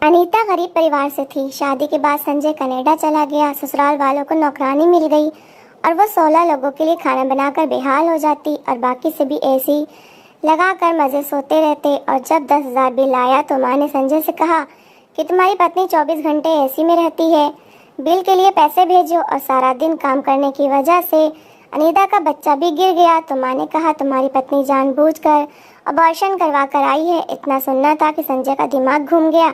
अनीता गरीब परिवार से थी। शादी के बाद संजय कनाडा चला गया। ससुराल वालों को नौकरानी मिल गई और वो 16 लोगों के लिए खाना बनाकर बेहाल हो जाती और बाकी से भी ऐसी लगाकर मज़े सोते रहते। और जब 10,000 बिल आया तो माँ ने संजय से कहा कि तुम्हारी पत्नी 24 घंटे एसी में रहती है, बिल के लिए पैसे भेजो। और सारा दिन काम करने की वजह से अनीता का बच्चा भी गिर गया तो माँ ने कहा तुम्हारी पत्नी जानबूझकर अबॉर्शन करवा कर आई है। इतना सुनना था कि संजय का दिमाग घूम गया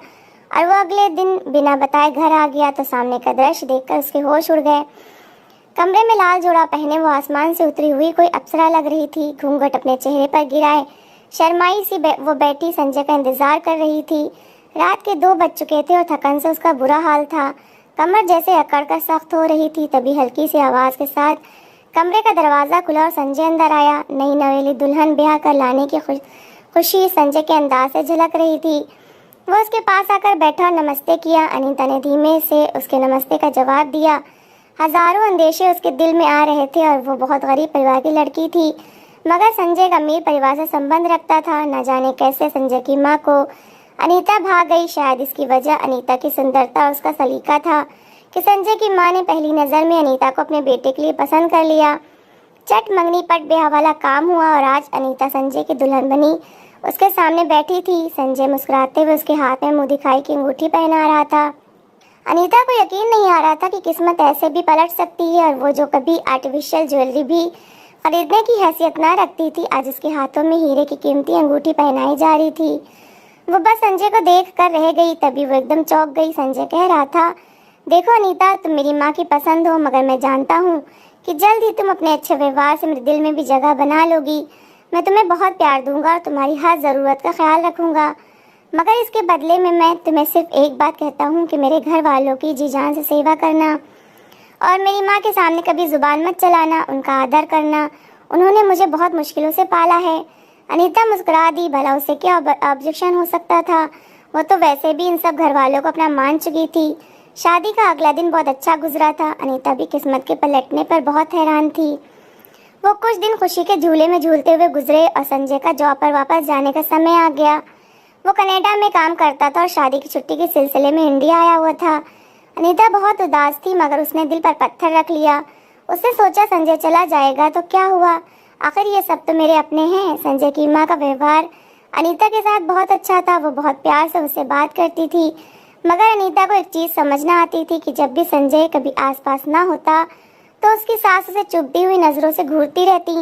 और वो अगले दिन बिना बताए घर आ गया तो सामने का दृश्य देखकर उसके होश उड़ गए। कमरे में लाल जोड़ा पहने वो आसमान से उतरी हुई कोई अप्सरा लग रही थी। घूंघट अपने चेहरे पर गिराए शर्माई सी वो बैठी संजय का इंतजार कर रही थी। रात के 2 बज चुके थे और थकन से उसका बुरा हाल था। कमर जैसे अकड़ कर सख्त हो रही थी। तभी हल्की सी आवाज़ के साथ कमरे का दरवाज़ा खुला और संजय अंदर आया। नई नवेली दुल्हन ब्याह कर लाने की खुशी संजय के अंदाज से झलक रही थी। वो उसके पास आकर बैठा और नमस्ते किया। अनीता ने धीमे से उसके नमस्ते का जवाब दिया। हजारों अंदेशे उसके दिल में आ रहे थे और वो बहुत गरीब परिवार की लड़की थी, मगर संजय एक अमीर परिवार से संबंध रखता था। न जाने कैसे संजय की माँ को अनीता भाग गई। शायद इसकी वजह अनीता की सुंदरता और उसका सलीका था कि संजय की माँ ने पहली नज़र में अनीता को अपने बेटे के लिए पसंद कर लिया। चट मंगनी पट ब्याह वाला काम हुआ और आज अनीता संजय की दुल्हन बनी उसके सामने बैठी थी। संजय मुस्कुराते हुए उसके हाथ में मुँह दिखाई की अंगूठी पहना रहा था। अनीता को यकीन नहीं आ रहा था कि किस्मत ऐसे भी पलट सकती है और वो जो कभी आर्टिफिशियल ज्वेलरी भी खरीदने की हैसियत ना रखती थी, आज उसके हाथों में हीरे की कीमती अंगूठी पहनाई जा रही थी। वो बस संजय को देख कर रह गई। तभी वो एकदम चौंक गई। संजय कह रहा था देखो अनीता, तुम मेरी माँ की पसंद हो, मगर मैं जानता हूँ कि जल्द ही तुम अपने अच्छे व्यवहार से मेरे दिल में भी जगह बना लोगी। मैं तुम्हें बहुत प्यार दूंगा और तुम्हारी हर ज़रूरत का ख्याल रखूंगा, मगर इसके बदले में मैं तुम्हें सिर्फ एक बात कहता हूँ कि मेरे घर वालों की जी जान से सेवा करना और मेरी माँ के सामने कभी ज़ुबान मत चलाना, उनका आदर करना। उन्होंने मुझे बहुत मुश्किलों से पाला है। अनीता मुस्कुरा दी। भला उसे क्या ऑब्जेक्शन हो सकता था? वो तो वैसे भी इन सब घर वालों को अपना मान चुकी थी। शादी का अगला दिन बहुत अच्छा गुजरा था। अनीता भी किस्मत के पलटने पर बहुत हैरान थी। वो कुछ दिन खुशी के झूले में झूलते हुए गुजरे और संजय का जॉब पर वापस जाने का समय आ गया। वो कनाडा में काम करता था और शादी की छुट्टी के सिलसिले में इंडिया आया हुआ था। अनीता बहुत उदास थी, मगर उसने दिल पर पत्थर रख लिया। उसने सोचा संजय चला जाएगा तो क्या हुआ, आखिर ये सब तो मेरे अपने हैं। संजय की माँ का व्यवहार अनीता के साथ बहुत अच्छा था। वो बहुत प्यार से उससे बात करती थी, मगर अनीता को एक चीज़ समझ ना आती थी कि जब भी संजय कभी आसपास ना होता तो उसकी सास उसे चुभती हुई नज़रों से घूरती रहती।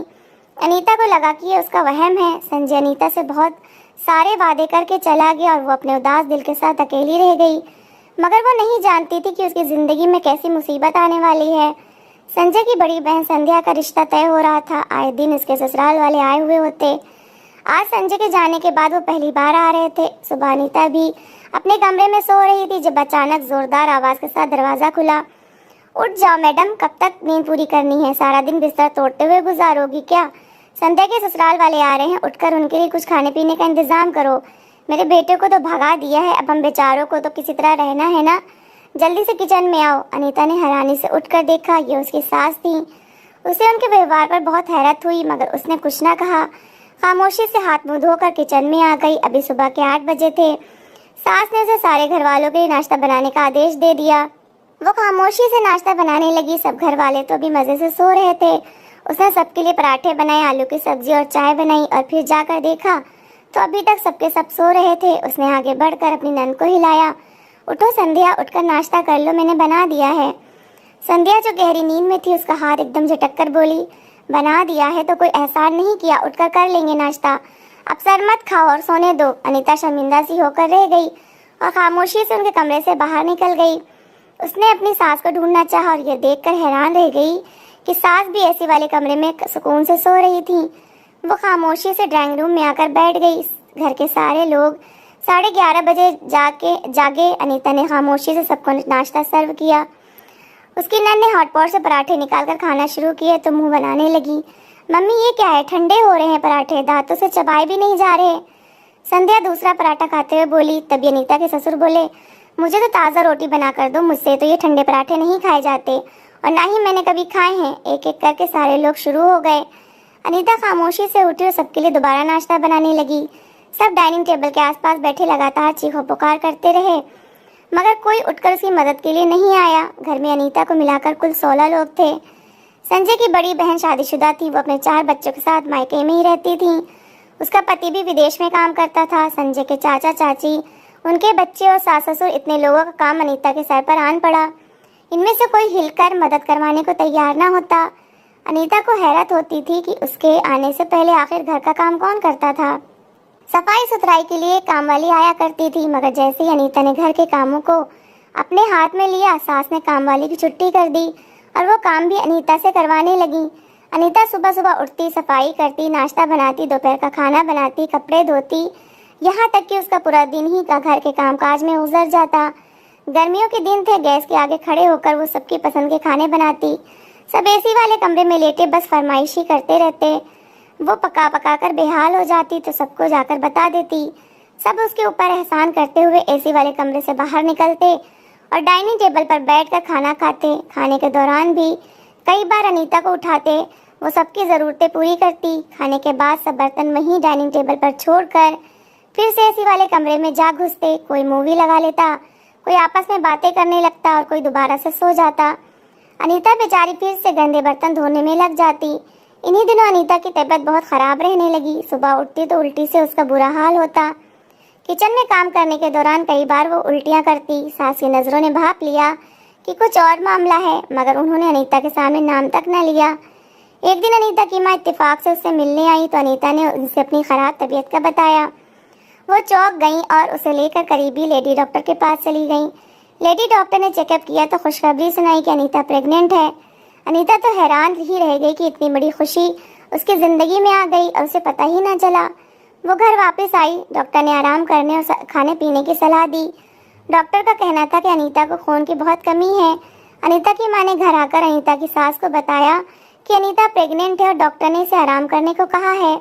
अनीता को लगा कि ये उसका वहम है। संजय अनीता से बहुत सारे वादे करके चला गया और वो अपने उदास दिल के साथ अकेली रह गई, मगर वो नहीं जानती थी कि उसकी ज़िंदगी में कैसी मुसीबत आने वाली है। संजय की बड़ी बहन संध्या का रिश्ता तय हो रहा था। आए दिन उसके ससुराल वाले आए हुए होते। आज संजय के जाने के बाद वो पहली बार आ रहे थे। सुबह अनीता भी अपने कमरे में सो रही थी जब अचानक जोरदार आवाज़ के साथ दरवाज़ा खुला। उठ जाओ मैडम, कब तक नींद पूरी करनी है? सारा दिन बिस्तर तोड़ते हुए गुजारोगी क्या? संध्या के ससुराल वाले आ रहे हैं, उठकर उनके लिए कुछ खाने पीने का इंतजाम करो। मेरे बेटे को तो भगा दिया है, अब हम बेचारों को तो किसी तरह रहना है ना। जल्दी से किचन में आओ। अनीता ने हैरानी से उठकर देखा, ये उसकी सास थी। उसे उनके व्यवहार पर बहुत हैरत हुई, मगर उसने कुछ ना कहा। खामोशी से हाथ मुंह धोकर किचन में आ गई। अभी सुबह के 8 बजे थे। सास ने उसे सारे घर वालों के लिए नाश्ता बनाने का आदेश दे दिया। वो खामोशी से नाश्ता बनाने लगी। सब घर वाले तो अभी मज़े से सो रहे थे। उसने सबके लिए पराठे बनाए, आलू की सब्जी और चाय बनाई और फिर जाकर देखा तो अभी तक सबके सब सो रहे थे। उसने आगे बढ़कर अपनी नंद को हिलाया, उठो संध्या, उठकर नाश्ता कर लो, मैंने बना दिया है। संध्या जो गहरी नींद में थी, उसका हाथ एकदम झटक कर बोली, बना दिया है तो कोई एहसान नहीं किया, उठकर कर लेंगे नाश्ता, अब सर मत खाओ और सोने दो। अनीता शर्मिंदा सी होकर रह गई और खामोशी से उनके कमरे से बाहर निकल गई। उसने अपनी सास को ढूंढना चाहा और यह देखकर हैरान रह गई कि सास भी ऐसी वाले कमरे में सुकून से सो रही थी। वो खामोशी से ड्राइंग रूम में आकर बैठ गई। घर के सारे लोग 11:30 बजे जागे। अनीता ने खामोशी से सबको नाश्ता सर्व किया। उसकी नंद ने हॉटपॉट से पराठे निकालकर खाना शुरू किए तो मुंह बनाने लगी। मम्मी ये क्या है, ठंडे हो रहे हैं पराठे, दांतों से चबाए भी नहीं जा रहे। संध्या दूसरा पराठा खाते हुए बोली। तभी अनीता के ससुर बोले, मुझे तो ताज़ा रोटी बना कर दो, मुझसे तो ये ठंडे पराठे नहीं खाए जाते और ना ही मैंने कभी खाए हैं। एक एक करके सारे लोग शुरू हो गए। अनीता खामोशी से उठी और सबके लिए दोबारा नाश्ता बनाने लगी। सब डाइनिंग टेबल के आसपास बैठे लगातार चीखो पुकार करते रहे। मगर कोई उठकर उसकी मदद के लिए नहीं आया। घर में अनीता को मिलाकर कुल 16 लोग थे। संजय की बड़ी बहन शादीशुदा थी। वो अपने 4 बच्चों के साथ मायके में ही रहती थी। उसका पति भी विदेश में काम करता था। संजय के चाचा चाची, उनके बच्चे और सास ससुर, इतने लोगों का काम अनीता के सर पर आन पड़ा। इनमें से कोई हिलकर मदद करवाने को तैयार ना होता। अनीता को हैरत होती थी कि उसके आने से पहले आखिर घर का काम कौन करता था। सफाई सुथराई के लिए काम वाली आया करती थी, मगर जैसे ही अनीता ने घर के कामों को अपने हाथ में लिया, सास ने काम वाली की छुट्टी कर दी और वो काम भी अनीता से करवाने लगी। अनीता सुबह सुबह उठती, सफाई करती, नाश्ता बनाती, दोपहर का खाना बनाती, कपड़े धोती, यहाँ तक कि उसका पूरा दिन ही का घर के कामकाज में गुजर जाता। गर्मियों के दिन थे। गैस के आगे खड़े होकर वो सबकी पसंद के खाने बनाती। सब एसी वाले कमरे में लेटे बस फरमाइशी करते रहते। वो पका पका कर बेहाल हो जाती तो सबको जाकर बता देती। सब उसके ऊपर एहसान करते हुए एसी वाले कमरे से बाहर निकलते और डाइनिंग टेबल पर बैठकर खाना खाते। खाने के दौरान भी कई बार अनीता को उठाते। वो सबकी ज़रूरतें पूरी करती। खाने के बाद सब बर्तन वहीं डाइनिंग टेबल पर छोड़कर फिर से एसी वाले कमरे में जा घुसते। कोई मूवी लगा लेता, कोई आपस में बातें करने लगता और कोई दोबारा से सो जाता। अनीता बेचारी फिर से गंदे बर्तन धोने में लग जाती। इन्हीं दिनों अनीता की तबीयत बहुत ख़राब रहने लगी। सुबह उठती तो उल्टी से उसका बुरा हाल होता। किचन में काम करने के दौरान कई बार वो उल्टियाँ करती। सास की नज़रों ने भाप लिया कि कुछ और मामला है, मगर उन्होंने अनीता के सामने नाम तक न लिया। एक दिन अनीता की माँ इत्तेफाक से उससे मिलने आई तो अनीता ने उनसे अपनी ख़राब तबीयत का बताया। वो चौंक गई और उसे लेकर करीबी लेडी डॉक्टर के पास चली गई। लेडी डॉक्टर ने चेकअप किया तो खुशखबरी सुनाई कि अनीता प्रेग्नेंट है। अनीता तो हैरान ही रह गई कि इतनी बड़ी खुशी उसकी ज़िंदगी में आ गई और उसे पता ही ना चला। वो घर वापस आई। डॉक्टर ने आराम करने और खाने पीने की सलाह दी। डॉक्टर का कहना था कि अनीता को खून की बहुत कमी है। अनीता की माँ ने घर आकर अनीता की सास को बताया कि अनीता प्रेग्नेंट है और डॉक्टर ने इसे आराम करने को कहा है।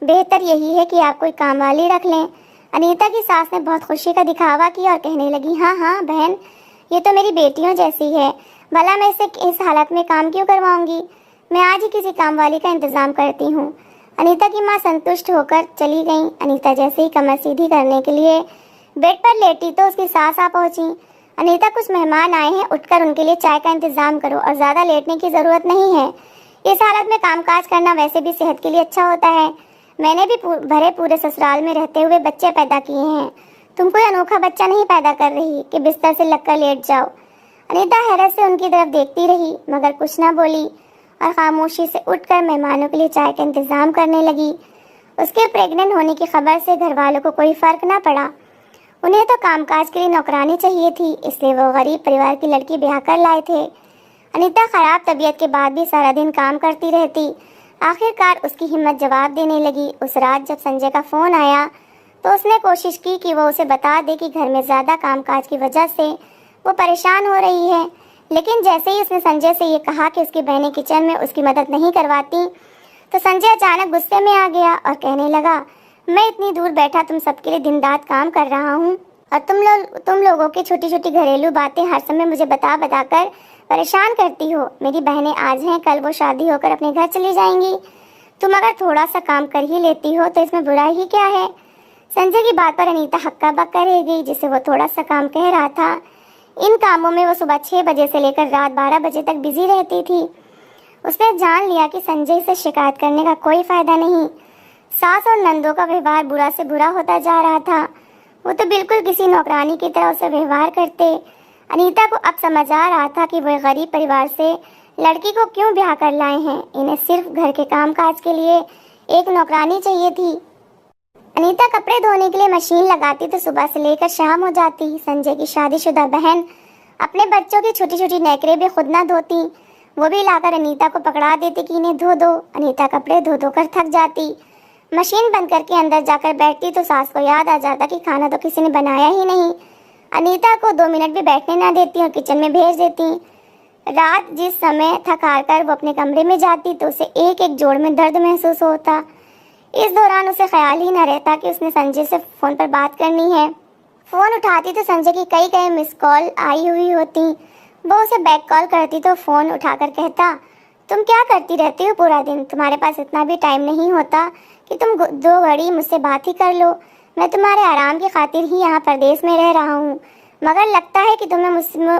बेहतर यही है कि आप कोई काम वाली रख लें। अनीता की सास ने बहुत खुशी का दिखावा किया और कहने लगी, हाँ हाँ बहन, ये तो मेरी बेटियों जैसी है। भला मैं इसे इस हालत में काम क्यों करवाऊंगी। मैं आज ही किसी काम वाली का इंतज़ाम करती हूँ। अनीता की माँ संतुष्ट होकर चली गई। अनीता जैसे ही कमर सीधी करने के लिए बेड पर लेटी तो उसकी सास आ पहुँची। अनीता, कुछ मेहमान आए हैं, उठकर उनके लिए चाय का इंतज़ाम करो और ज़्यादा लेटने की ज़रूरत नहीं है। इस हालत में कामकाज करना वैसे भी सेहत के लिए अच्छा होता है। मैंने भी भरे पूरे ससुराल में रहते हुए बच्चे पैदा किए हैं। तुम कोई अनोखा बच्चा नहीं पैदा कर रही कि बिस्तर से लगकर लेट जाओ। अनीता हैरत से उनकी तरफ देखती रही मगर कुछ ना बोली और खामोशी से उठकर मेहमानों के लिए चाय का इंतज़ाम करने लगी। उसके प्रेग्नेंट होने की खबर से घर वालों को कोई फ़र्क ना पड़ा। उन्हें तो कामकाज के लिए नौकरानी चाहिए थी, इसलिए वो गरीब परिवार की लड़की ब्याह कर लाए थे। अनीता खराब तबीयत के बाद भी सारा दिन काम करती रहती। आखिरकार उसकी हिम्मत जवाब देने लगी। उस रात जब संजय का फ़ोन आया तो उसने कोशिश की कि वो उसे बता दे कि घर में ज़्यादा कामकाज की वजह से वो परेशान हो रही है। लेकिन जैसे ही उसने संजय से ये कहा कि उसकी बहनें किचन में उसकी मदद नहीं करवाती तो संजय अचानक गुस्से में आ गया और कहने लगा, मैं इतनी दूर बैठा तुम सबके लिए दिन रात काम कर रहा हूँ और तुम लोगों की छोटी छोटी घरेलू बातें हर समय मुझे बता कर परेशान करती हो। मेरी बहनें आज हैं, कल वो शादी होकर अपने घर चली जाएंगी। तुम अगर थोड़ा सा काम कर ही लेती हो तो इसमें बुरा ही क्या है। संजय की बात पर अनीता हक्का बक्का रह गई। जिसे वो थोड़ा सा काम कह रहा था, इन कामों में वो सुबह 6 बजे से लेकर रात 12 बजे तक बिजी रहती थी। उसने जान लिया कि संजय से शिकायत करने का कोई फ़ायदा नहीं। सास और नंदों का व्यवहार बुरा से बुरा होता जा रहा था। वो तो बिल्कुल किसी नौकरानी की तरह उससे व्यवहार करते। अनीता को अब समझ आ रहा था कि वो गरीब परिवार से लड़की को क्यों ब्याह कर लाए हैं। इन्हें सिर्फ घर के कामकाज के लिए एक नौकरानी चाहिए थी। अनीता कपड़े धोने के लिए मशीन लगाती तो सुबह से लेकर शाम हो जाती। संजय की शादीशुदा बहन अपने बच्चों की छोटी छोटी नेकरें भी खुद ना धोती, वो भी लाकर अनीता को पकड़ा देती कि इन्हें धो दो। अनीता कपड़े धो धो कर थक जाती। मशीन बंद करके अंदर जाकर बैठती तो सास को याद आ जाता कि खाना तो किसी ने बनाया ही नहीं। अनीता को 2 मिनट भी बैठने ना देती और किचन में भेज देती। रात जिस समय थक हार कर वो अपने कमरे में जाती तो उसे एक एक जोड़ में दर्द महसूस होता। इस दौरान उसे ख्याल ही न रहता कि उसने संजय से फ़ोन पर बात करनी है। फ़ोन उठाती तो संजय की कई कई मिस कॉल आई हुई होती। वो उसे बैक कॉल करती तो फ़ोन उठाकर कहता, तुम क्या करती रहती हो पूरा दिन। तुम्हारे पास इतना भी टाइम नहीं होता कि तुम 2 घड़ी मुझसे बात ही कर लो। मैं तुम्हारे आराम की खातिर ही यहाँ परदेश में रह रहा हूँ। मगर लगता है कि तुम्हें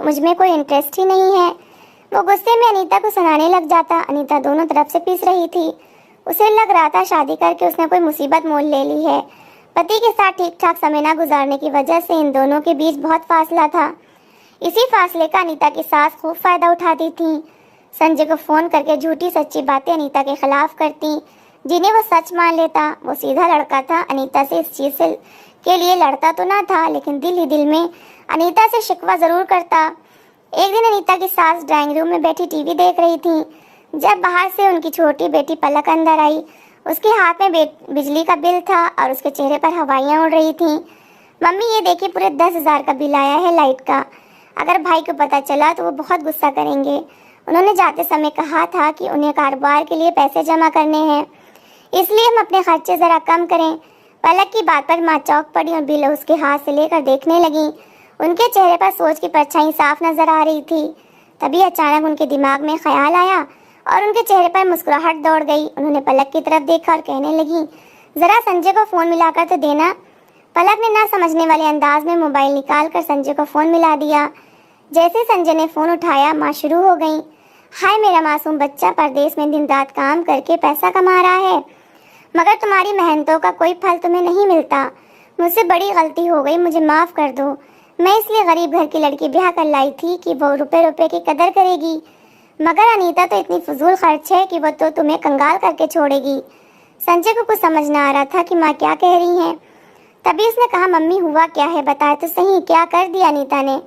मुझ में कोई इंटरेस्ट ही नहीं है। वो गुस्से में अनीता को सुनाने लग जाता। अनीता दोनों तरफ से पीस रही थी। उसे लग रहा था शादी करके उसने कोई मुसीबत मोल ले ली है। पति के साथ ठीक ठाक समय न गुजारने की वजह से इन दोनों के बीच बहुत फासला था। इसी फासले का अनीता की सास खूब फायदा उठाती थी। संजय को फोन करके झूठी सच्ची बातें अनीता के खिलाफ करती, जिन्हें वो सच मान लेता। वो सीधा लड़का था, अनीता से इस चीज से के लिए लड़ता तो ना था, लेकिन दिल ही दिल में अनीता से शिकवा जरूर करता। एक दिन अनीता की सास ड्राइंग रूम में बैठी टीवी देख रही थी, जब बाहर से उनकी छोटी बेटी पलक अंदर आई। उसके हाथ में बिजली का बिल था और उसके चेहरे पर हवाइयाँ उड़ रही थीं। मम्मी ये देखिए, पूरे 10,000 का बिल आया है लाइट का। अगर भाई को पता चला तो वो बहुत गुस्सा करेंगे। उन्होंने जाते समय कहा था कि उन्हें कारोबार के लिए पैसे जमा करने हैं, इसलिए हम अपने खर्चे ज़रा कम करें। पलक की बात पर माँ चौंक पड़ी और बिल उसके हाथ से लेकर देखने लगी। उनके चेहरे पर सोच की परछाई साफ नजर आ रही थी। तभी अचानक उनके दिमाग में ख्याल आया और उनके चेहरे पर मुस्कुराहट दौड़ गई। उन्होंने पलक की तरफ देखा और कहने लगी, जरा संजय को फोन मिलाकर तो देना। पलक ने ना समझने वाले अंदाज में मोबाइल निकाल कर संजय को फोन मिला दिया। जैसे संजय ने फोन उठाया, माँ शुरू हो गई, हाय मेरा मासूम बच्चा परदेश में दिन रात काम करके पैसा कमा रहा है, मगर तुम्हारी मेहनतों का कोई फल तुम्हें नहीं मिलता। मुझसे बड़ी गलती हो गई, मुझे माफ कर दो। मैं इसलिए गरीब घर की लड़की ब्याह कर लाई थी कि वो रुपए की कदर करेगी, मगर अनीता तो इतनी फजूल खर्च है कि वो तो तुम्हें कंगाल करके छोड़ेगी। संजय को कुछ समझ ना आ रहा था कि माँ क्या कह रही हैं। तभी उसने कहा, मम्मी हुआ क्या है, बताए तो सही, क्या कर दिया अनीता ने।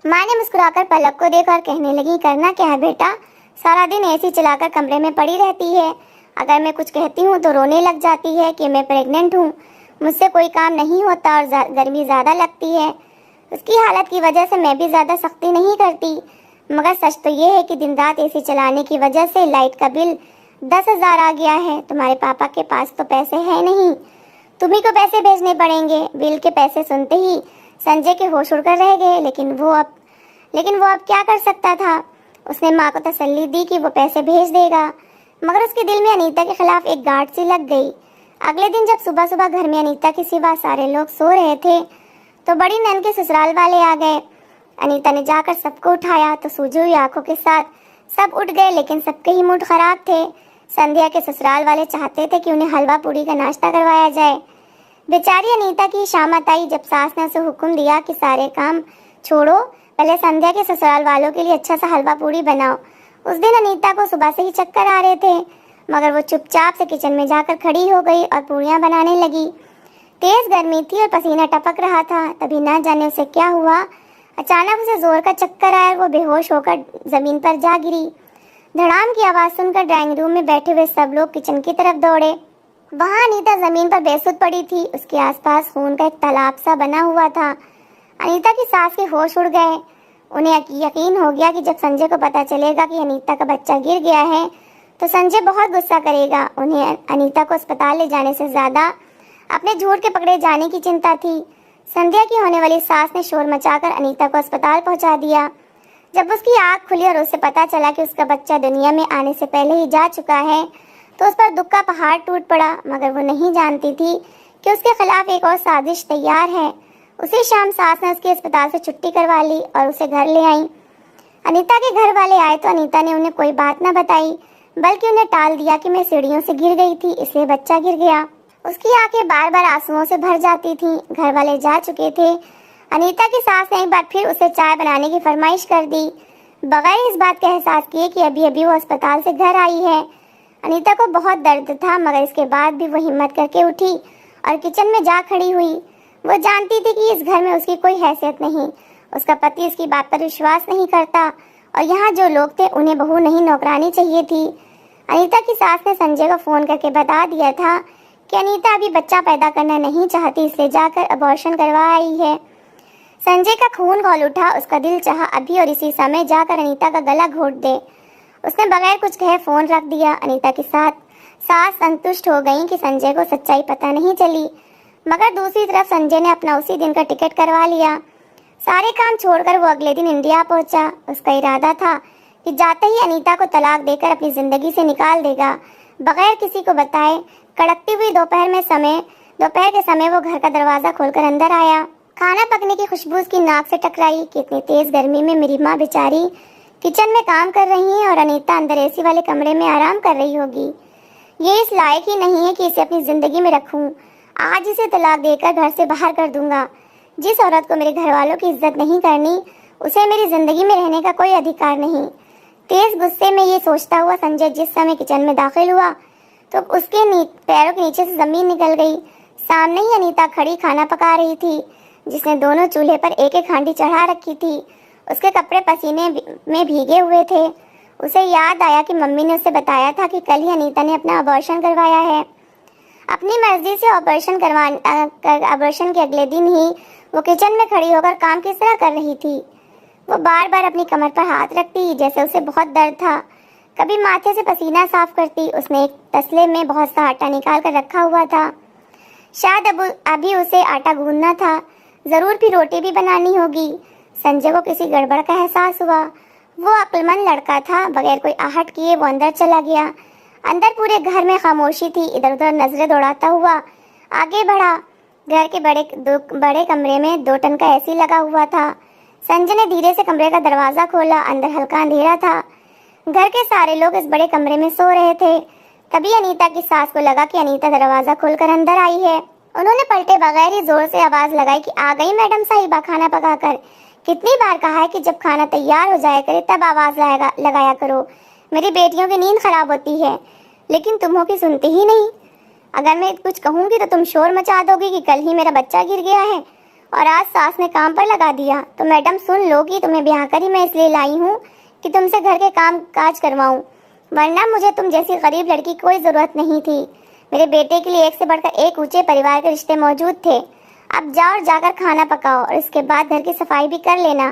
माँ ने मुस्कुराकर पलक को देखकर कहने लगी, करना क्या है बेटा, सारा दिन एसी चलाकर कमरे में पड़ी रहती है। अगर मैं कुछ कहती हूँ तो रोने लग जाती है कि मैं प्रेग्नेंट हूँ, मुझसे कोई काम नहीं होता और गर्मी ज़्यादा लगती है। उसकी हालत की वजह से मैं भी ज़्यादा सख्ती नहीं करती, मगर सच तो ये है कि दिन रात एसी चलाने की वजह से लाइट का बिल 10,000 आ गया है। तुम्हारे पापा के पास तो पैसे हैं नहीं, तुम्ही को पैसे भेजने पड़ेंगे। बिल के पैसे सुनते ही संजय के होश उड़कर रह गए, लेकिन वो अब क्या कर सकता था। उसने माँ को तसल्ली दी कि वो पैसे भेज देगा, मगर उसके दिल में अनीता के खिलाफ एक गांठ सी लग गई। अगले दिन जब सुबह सुबह घर में अनीता के सिवा सारे लोग सो रहे थे, तो बड़ी नंद के ससुराल वाले आ गए। अनीता ने जाकर सबको उठाया तो सूजी हुई आंखों के साथ सब उठ गए, लेकिन सबके ही मूड खराब थे। संध्या के ससुराल वाले चाहते थे कि उन्हें हलवा पूड़ी का नाश्ता करवाया जाए। बेचारी अनीता की शामत आई जब सास ने उसे हुक्म दिया कि सारे काम छोड़ो, पहले संध्या के ससुराल वालों के लिए अच्छा सा हलवा पूड़ी बनाओ। उस दिन अनीता को सुबह से ही चक्कर आ रहे थे, मगर वो चुपचाप से किचन में जाकर खड़ी हो गई और पूड़ियाँ बनाने लगी। तेज गर्मी थी और पसीना टपक रहा था। तभी ना जाने उसे क्या हुआ, अचानक उसे जोर का चक्कर आया और वो बेहोश होकर जमीन पर जा गिरी। धड़ाम की आवाज़ सुनकर ड्राइंग रूम में बैठे हुए सब लोग किचन की तरफ दौड़े। वहाँ अनीता जमीन पर बेसुध पड़ी थी। उसके आसपास खून का एक तालाब सा बना हुआ था। अनीता की सांस के होश उड़ गए। उन्हें यकीन हो गया कि जब संजय को पता चलेगा कि अनीता का बच्चा गिर गया है तो संजय बहुत गुस्सा करेगा। उन्हें अनीता को अस्पताल ले जाने से ज़्यादा अपने झूठ के पकड़े जाने की चिंता थी। संध्या की होने वाली सास ने शोर मचाकर अनीता को अस्पताल पहुंचा दिया। जब उसकी आँख खुली और उसे पता चला कि उसका बच्चा दुनिया में आने से पहले ही जा चुका है, तो उस पर दुख का पहाड़ टूट पड़ा। मगर वो नहीं जानती थी कि उसके खिलाफ एक और साजिश तैयार है। उसी शाम सास ने उसकी अस्पताल से छुट्टी करवा ली और उसे घर ले आई। अनीता के घर वाले आए तो अनीता ने उन्हें कोई बात न बताई, बल्कि उन्हें टाल दिया कि मैं सीढ़ियों से गिर गई थी, इसलिए बच्चा गिर गया। उसकी आंखें बार बार आंसुओं से भर जाती थीं। घर वाले जा चुके थे। अनीता की सास ने एक बार फिर उसे चाय बनाने की फरमाइश कर दी, बगैर इस बात का एहसास किए कि अभी अभी वो अस्पताल से घर आई है। अनीता को बहुत दर्द था, मगर इसके बाद भी वो हिम्मत करके उठी और किचन में जा खड़ी हुई। वो जानती थी कि इस घर में उसकी कोई हैसियत नहीं, उसका पति उसकी बात पर विश्वास नहीं करता और यहाँ जो लोग थे उन्हें बहू नहीं नौकरानी चाहिए थी। अनीता की सास ने संजय को फ़ोन करके बता दिया था कि अनीता अभी बच्चा पैदा करना नहीं चाहती, इसलिए जाकर अबॉर्शन करवा आई है। संजय का खून खौल उठा। उसका दिल चाहा अभी और इसी समय जाकर अनीता का गला घोट दे। उसने बगैर कुछ कहे फ़ोन रख दिया। अनीता के साथ सास संतुष्ट हो गई कि संजय को सच्चाई पता नहीं चली, मगर दूसरी तरफ संजय ने अपना उसी दिन का टिकट करवा लिया। सारे काम छोड़कर वो अगले दिन इंडिया पहुंचा। उसका इरादा था कि जाते ही अनीता को तलाक देकर अपनी ज़िंदगी से निकाल देगा, बगैर किसी को बताए। कड़कती हुई दोपहर के समय वो घर का दरवाज़ा खोलकर अंदर आया। खाना पकने की खुशबू उसकी नाक से टकराई कि इतनी तेज गर्मी में मेरी माँ बेचारी किचन में काम कर रही है और अनीता अंदर एसी वाले कमरे में आराम कर रही होगी। ये इस लायक ही नहीं है कि इसे अपनी जिंदगी में रखूं। आज इसे तलाक देकर घर से बाहर कर दूंगा। जिस औरत को मेरे घर वालों की इज्जत नहीं करनी, उसे मेरी जिंदगी में रहने का कोई अधिकार नहीं। तेज गुस्से में ये सोचता हुआ संजय जिस समय किचन में दाखिल हुआ तो उसके पैरों के नीचे से जमीन निकल गई। सामने ही अनीता खड़ी खाना पका रही थी, जिसने दोनों चूल्हे पर एक एक हांडी चढ़ा रखी थी। उसके कपड़े पसीने में भीगे हुए थे। उसे याद आया कि मम्मी ने उसे बताया था कि कल ही अनीता ने अपना अबॉर्शन करवाया है। अपनी मर्जी से अबॉर्शन के अगले दिन ही वो किचन में खड़ी होकर काम किस तरह कर रही थी। वो बार बार अपनी कमर पर हाथ रखती जैसे उसे बहुत दर्द था। कभी माथे से पसीना साफ करती। उसने एक तसले में बहुत सा आटा निकाल कर रखा हुआ था। शायद अभी उसे आटा गूंदना था। जरूर भी रोटी भी बनानी होगी। संजय को किसी गड़बड़ का एहसास हुआ। वो अक्लमंद लड़का था। बगैर कोई आहट किए वो अंदर चला गया। अंदर पूरे घर में खामोशी थी। इधर उधर नजरें दौड़ाता हुआ आगे बढ़ा। घर के बड़े कमरे में 2 टन का एसी लगा हुआ था। संजय ने धीरे से कमरे का दरवाजा खोला। अंदर हल्का अंधेरा था। घर के सारे लोग इस बड़े कमरे में सो रहे थे। तभी अनीता की सास को लगा कि अनीता दरवाजा खोलकर अंदर आई है। उन्होंने पलटे बगैर ही जोर से आवाज लगाई कि आ गई मैडम साहिबा खाना पकाकर। कितनी बार कहा है कि जब खाना तैयार हो जाया करे तब आवाज लगाया करो। मेरी बेटियों की नींद खराब होती है, लेकिन तुम्हों की सुनती ही नहीं। अगर मैं कुछ कहूँगी तो तुम शोर मचा दोगी कि कल ही मेरा बच्चा गिर गया है और आज सास ने काम पर लगा दिया। तो मैडम सुन लो कि तुम्हें ब्याह कर ही मैं इसलिए लाई हूँ कि तुमसे घर के काम काज करवाऊँ, वरना मुझे तुम जैसी गरीब लड़की कोई ज़रूरत नहीं थी। मेरे बेटे के लिए एक से बढ़कर एक ऊंचे परिवार के रिश्ते मौजूद थे। अब जाओ और जाकर खाना पकाओ और इसके बाद घर की सफाई भी कर लेना।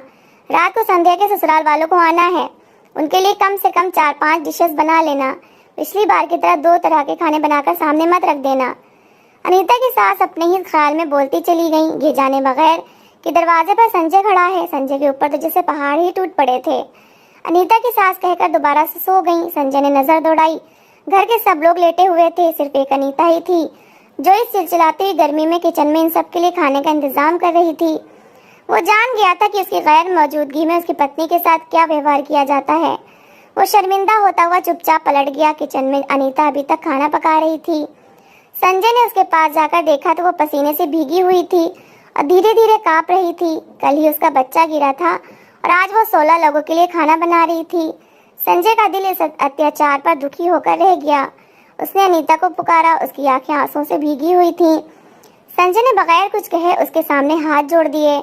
रात को संध्या के ससुराल वालों को आना है। उनके लिए कम से कम 4-5 डिशेस बना लेना। पिछली बार की तरह 2 तरह के खाने बनाकर सामने मत रख देना। अनीता की सास अपने ही ख्याल में बोलती चली गई, ये जाने बगैर कि दरवाजे पर संजय खड़ा है। संजय के ऊपर तो जैसे पहाड़ ही टूट पड़े थे। अनीता की सास कहकर दोबारा से सो गई। संजय ने नजर दौड़ाई। घर के सब लोग लेटे हुए थे, सिर्फ एक अनीता ही थी जो इस चिलचिलाती हुई गर्मी में किचन में इन सब के लिए खाने का इंतजाम कर रही थी। वो जान गया था कि उसकी गैर मौजूदगी में उसकी पत्नी के साथ क्या व्यवहार किया जाता है। वो शर्मिंदा होता हुआ चुपचाप पलट गया। किचन में अनीता अभी तक खाना पका रही थी। संजय ने उसके पास जाकर देखा तो वो पसीने से भीगी हुई थी और धीरे धीरे कांप रही थी। कल ही उसका बच्चा गिरा था और आज वो 16 लोगों के लिए खाना बना रही थी। संजय का दिल इस अत्याचार पर दुखी होकर रह गया। उसने अनीता को पुकारा। उसकी आंखें आंसुओं से भीगी हुई थी। संजय ने बगैर कुछ कहे उसके सामने हाथ जोड़ दिए।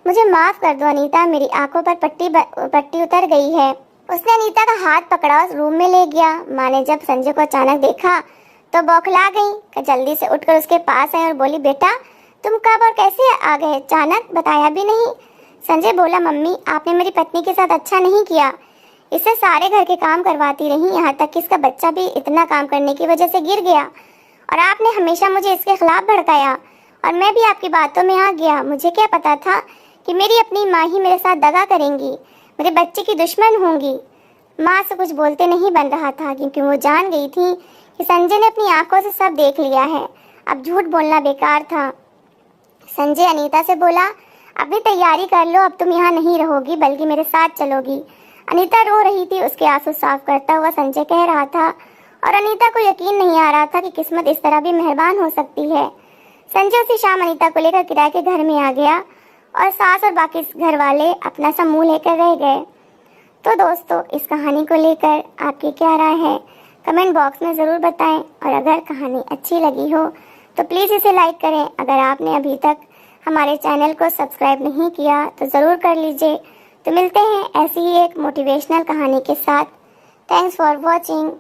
मुझे माफ कर दो अनीता, मेरी आंखों पर पट्टी उतर गई है। उसने अनीता का हाथ पकड़ा और रूम में ले गया। माँ ने जब संजय को अचानक देखा तो बौखला गई। जल्दी से उठकर उसके पास आई और बोली, बेटा तुम कब और कैसे आ गए? अचानक बताया भी नहीं। संजय बोला, मम्मी आपने मेरी पत्नी के साथ अच्छा नहीं किया। इससे सारे घर के काम करवाती रही, यहाँ तक कि इसका बच्चा भी इतना काम करने की वजह से गिर गया और आपने हमेशा मुझे इसके खिलाफ भड़काया और मैं भी आपकी बातों में आ गया। मुझे क्या पता था कि मेरी अपनी माँ ही मेरे साथ दगा करेंगी, मेरे बच्चे की दुश्मन होंगी। माँ से कुछ बोलते नहीं बन रहा था क्योंकि वो जान गई थी कि संजय ने अपनी आंखों से सब देख लिया है। अब झूठ बोलना बेकार था। संजय अनीता से बोला, अभी तैयारी कर लो, अब तुम यहाँ नहीं रहोगी बल्कि मेरे साथ चलोगी। अनीता रो रही थी। उसके आंसू साफ करता हुआ संजय कह रहा था और अनीता को यकीन नहीं आ रहा था कि किस्मत इस तरह भी मेहरबान हो सकती है। संजय उसी शाम अनीता को लेकर किराए के घर में आ गया और सास और बाकी घर वाले अपना सा मुंह लेकर रह गए। तो दोस्तों, इस कहानी को लेकर आपकी क्या राय है कमेंट बॉक्स में ज़रूर बताएं और अगर कहानी अच्छी लगी हो तो प्लीज़ इसे लाइक करें। अगर आपने अभी तक हमारे चैनल को सब्सक्राइब नहीं किया तो ज़रूर कर लीजिए। तो मिलते हैं ऐसी ही एक मोटिवेशनल कहानी के साथ। Thanks for watching.